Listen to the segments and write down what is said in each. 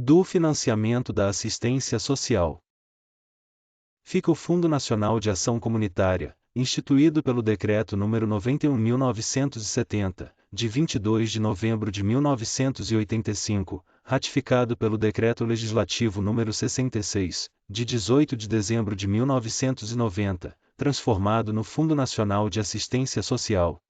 do financiamento da assistência social. Fica o Fundo Nacional de Ação Comunitária, instituído pelo Decreto nº 91.970, de 22 de novembro de 1985, ratificado pelo Decreto Legislativo nº 66, de 18 de dezembro de 1990, transformado no Fundo Nacional de Assistência Social.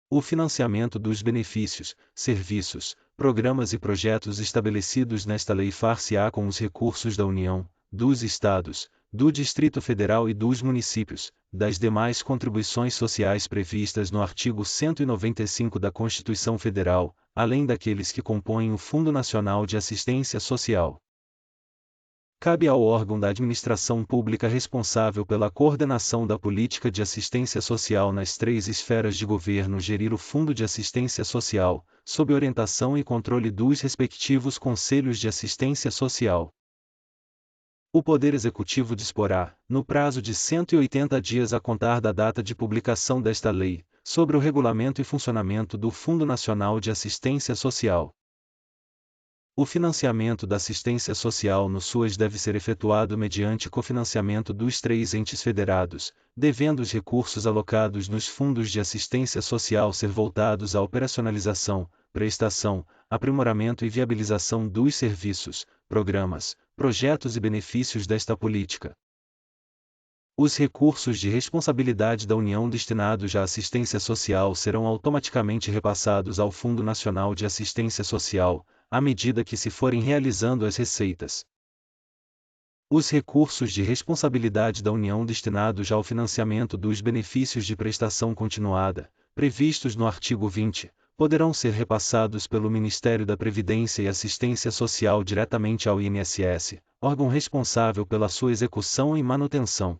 O financiamento dos benefícios, serviços, programas e projetos estabelecidos nesta lei far-se-á com os recursos da União, dos Estados, do Distrito Federal e dos municípios, das demais contribuições sociais previstas no artigo 195 da Constituição Federal, além daqueles que compõem o Fundo Nacional de Assistência Social. Cabe ao órgão da administração pública responsável pela coordenação da política de assistência social nas 3 esferas de governo gerir o Fundo de Assistência Social, sob orientação e controle dos respectivos Conselhos de Assistência Social. O Poder Executivo disporá, no prazo de 180 dias a contar da data de publicação desta lei, sobre o regulamento e funcionamento do Fundo Nacional de Assistência Social. O financiamento da assistência social no SUAS deve ser efetuado mediante cofinanciamento dos 3 entes federados, devendo os recursos alocados nos fundos de assistência social ser voltados à operacionalização, prestação, aprimoramento e viabilização dos serviços, programas, projetos e benefícios desta política. Os recursos de responsabilidade da União destinados à assistência social serão automaticamente repassados ao Fundo Nacional de Assistência Social, à medida que se forem realizando as receitas. Os recursos de responsabilidade da União destinados ao financiamento dos benefícios de prestação continuada, previstos no artigo 20, poderão ser repassados pelo Ministério da Previdência e Assistência Social diretamente ao INSS, órgão responsável pela sua execução e manutenção.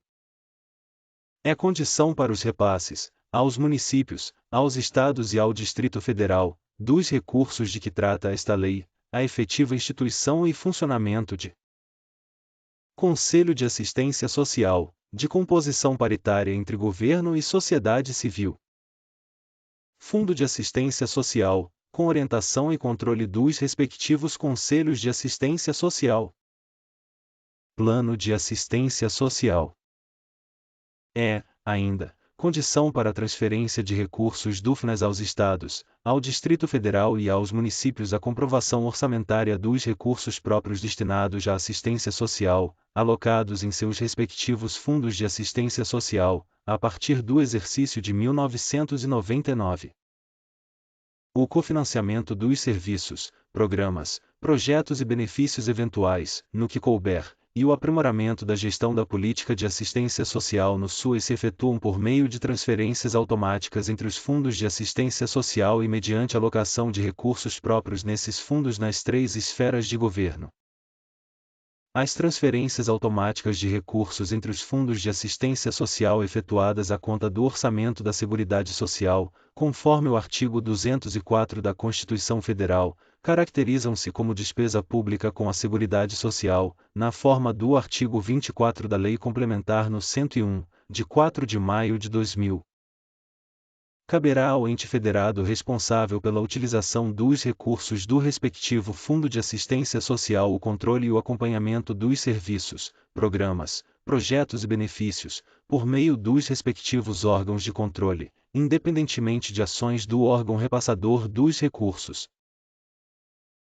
É condição para os repasses, aos municípios, aos estados e ao Distrito Federal, dos recursos de que trata esta lei, a efetiva instituição e funcionamento de Conselho de Assistência Social, de composição paritária entre governo e sociedade civil. Fundo de Assistência Social, com orientação e controle dos respectivos Conselhos de Assistência Social. Plano de Assistência Social. Ainda, condição para a transferência de recursos do FNAS aos Estados, ao Distrito Federal e aos municípios a comprovação orçamentária dos recursos próprios destinados à assistência social, alocados em seus respectivos fundos de assistência social, a partir do exercício de 1999. O cofinanciamento dos serviços, programas, projetos e benefícios eventuais, no que couber, e o aprimoramento da gestão da política de assistência social no SUAS se efetuam por meio de transferências automáticas entre os fundos de assistência social e mediante alocação de recursos próprios nesses fundos nas 3 esferas de governo. As transferências automáticas de recursos entre os fundos de assistência social efetuadas à conta do orçamento da Seguridade Social, conforme o artigo 204 da Constituição Federal, caracterizam-se como despesa pública com a Seguridade Social, na forma do artigo 24 da Lei Complementar no 101, de 4 de maio de 2000. Caberá ao ente federado responsável pela utilização dos recursos do respectivo Fundo de Assistência Social o controle e o acompanhamento dos serviços, programas, projetos e benefícios, por meio dos respectivos órgãos de controle, independentemente de ações do órgão repassador dos recursos.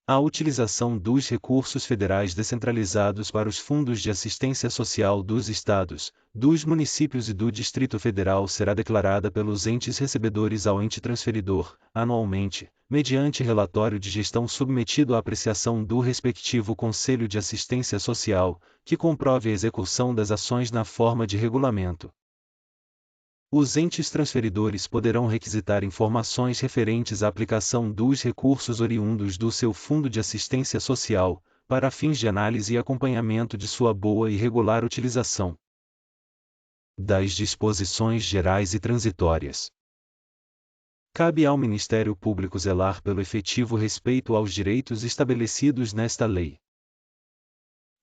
A utilização dos recursos federais descentralizados para os fundos de assistência social dos estados, dos municípios e do Distrito Federal será declarada pelos entes recebedores ao ente transferidor, anualmente, mediante relatório de gestão submetido à apreciação do respectivo Conselho de Assistência Social, que comprove a execução das ações na forma de regulamento. Os entes transferidores poderão requisitar informações referentes à aplicação dos recursos oriundos do seu Fundo de Assistência Social, para fins de análise e acompanhamento de sua boa e regular utilização. Das disposições gerais e transitórias. Cabe ao Ministério Público zelar pelo efetivo respeito aos direitos estabelecidos nesta lei.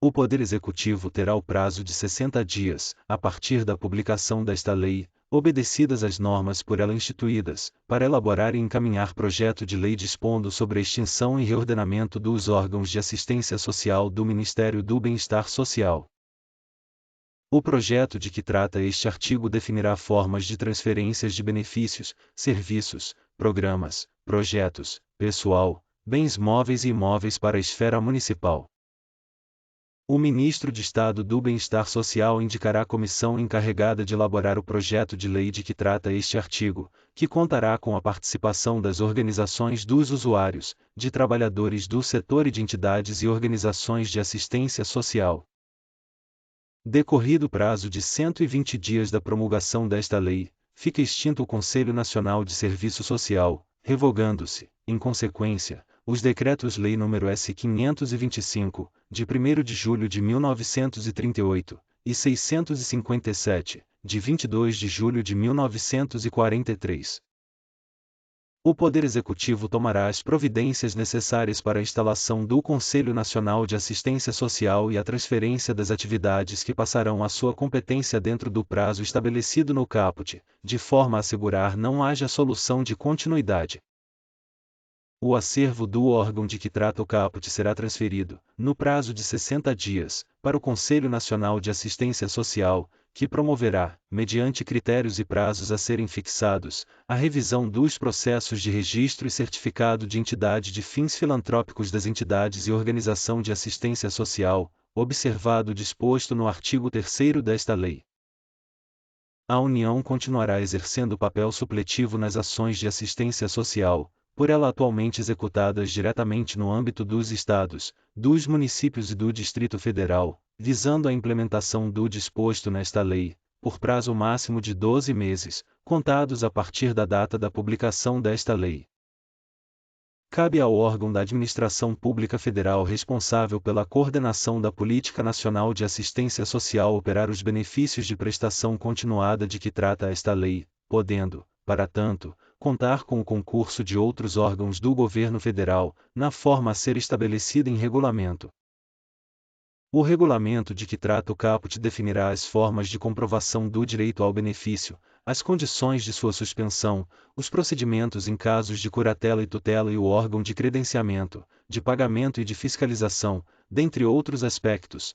O Poder Executivo terá o prazo de 60 dias, a partir da publicação desta lei, obedecidas as normas por ela instituídas, para elaborar e encaminhar projeto de lei dispondo sobre a extinção e reordenamento dos órgãos de assistência social do Ministério do Bem-Estar Social. O projeto de que trata este artigo definirá formas de transferências de benefícios, serviços, programas, projetos, pessoal, bens móveis e imóveis para a esfera municipal. O Ministro de Estado do Bem-Estar Social indicará a comissão encarregada de elaborar o projeto de lei de que trata este artigo, que contará com a participação das organizações dos usuários, de trabalhadores do setor e de entidades e organizações de assistência social. Decorrido o prazo de 120 dias da promulgação desta lei, fica extinto o Conselho Nacional de Serviço Social, revogando-se, em consequência, os Decretos-Lei nº S. 525, de 1º de julho de 1938, e 657, de 22 de julho de 1943. O Poder Executivo tomará as providências necessárias para a instalação do Conselho Nacional de Assistência Social e a transferência das atividades que passarão à sua competência dentro do prazo estabelecido no caput, de forma a assegurar não haja solução de continuidade. O acervo do órgão de que trata o caput será transferido, no prazo de 60 dias, para o Conselho Nacional de Assistência Social, que promoverá, mediante critérios e prazos a serem fixados, a revisão dos processos de registro e certificado de entidade de fins filantrópicos das entidades e organização de assistência social, observado o disposto no artigo 3º desta lei. A União continuará exercendo papel supletivo nas ações de assistência social, por ela atualmente executadas diretamente no âmbito dos estados, dos municípios e do Distrito Federal, visando a implementação do disposto nesta lei, por prazo máximo de 12 meses, contados a partir da data da publicação desta lei. Cabe ao órgão da Administração Pública Federal responsável pela coordenação da Política Nacional de Assistência Social operar os benefícios de prestação continuada de que trata esta lei, podendo, para tanto, contar com o concurso de outros órgãos do governo federal, na forma a ser estabelecida em regulamento. O regulamento de que trata o caput definirá as formas de comprovação do direito ao benefício, as condições de sua suspensão, os procedimentos em casos de curatela e tutela e o órgão de credenciamento, de pagamento e de fiscalização, dentre outros aspectos.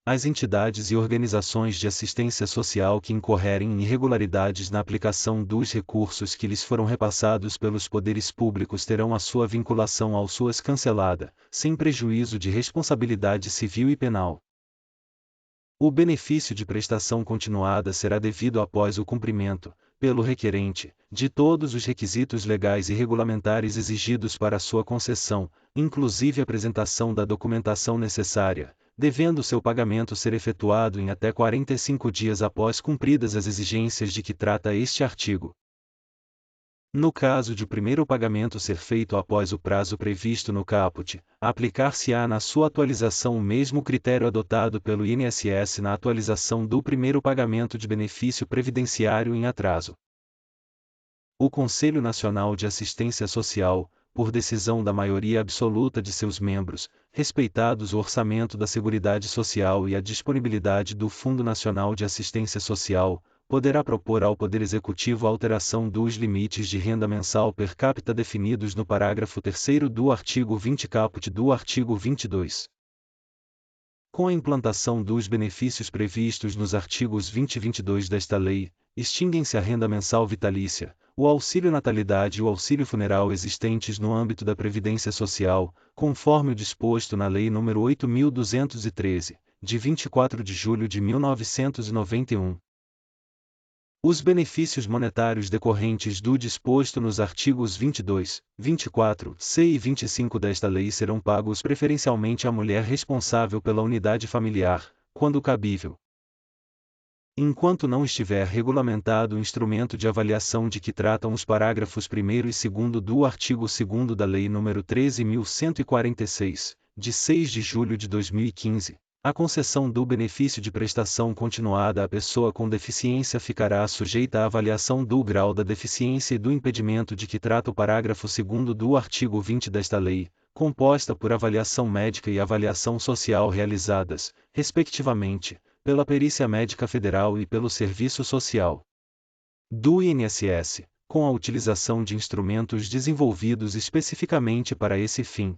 As entidades e organizações de assistência social que incorrerem em irregularidades na aplicação dos recursos que lhes foram repassados pelos poderes públicos terão a sua vinculação ao SUAS cancelada, sem prejuízo de responsabilidade civil e penal. O benefício de prestação continuada será devido após o cumprimento, pelo requerente, de todos os requisitos legais e regulamentares exigidos para sua concessão, inclusive a apresentação da documentação necessária, devendo seu pagamento ser efetuado em até 45 dias após cumpridas as exigências de que trata este artigo. No caso de o primeiro pagamento ser feito após o prazo previsto no caput, aplicar-se-á na sua atualização o mesmo critério adotado pelo INSS na atualização do primeiro pagamento de benefício previdenciário em atraso. O Conselho Nacional de Assistência Social, por decisão da maioria absoluta de seus membros, respeitados o orçamento da Seguridade Social e a disponibilidade do Fundo Nacional de Assistência Social, poderá propor ao Poder Executivo a alteração dos limites de renda mensal per capita definidos no parágrafo 3º do artigo 20 caput do artigo 22. Com a implantação dos benefícios previstos nos artigos 20 e 22 desta lei, extinguem-se a renda mensal vitalícia, o auxílio natalidade e o auxílio funeral existentes no âmbito da Previdência Social, conforme o disposto na Lei nº 8.213, de 24 de julho de 1991. Os benefícios monetários decorrentes do disposto nos artigos 22, 24, c e 25 desta lei serão pagos preferencialmente à mulher responsável pela unidade familiar, quando cabível. Enquanto não estiver regulamentado o instrumento de avaliação de que tratam os parágrafos 1º e 2º do artigo 2º da Lei nº 13.146, de 6 de julho de 2015, a concessão do benefício de prestação continuada à pessoa com deficiência ficará sujeita à avaliação do grau da deficiência e do impedimento de que trata o parágrafo 2º do artigo 20 desta lei, composta por avaliação médica e avaliação social realizadas, respectivamente, pela Perícia Médica Federal e pelo Serviço Social do INSS, com a utilização de instrumentos desenvolvidos especificamente para esse fim.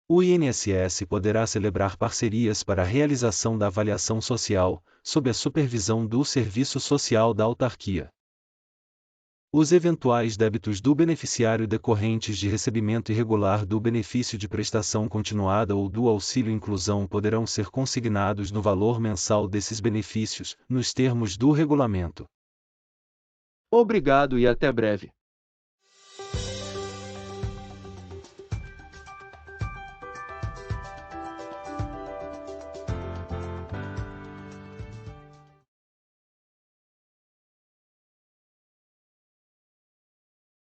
O INSS poderá celebrar parcerias para a realização da avaliação social, sob a supervisão do Serviço Social da autarquia. Os eventuais débitos do beneficiário decorrentes de recebimento irregular do benefício de prestação continuada ou do auxílio inclusão poderão ser consignados no valor mensal desses benefícios, nos termos do regulamento. Obrigado e até breve.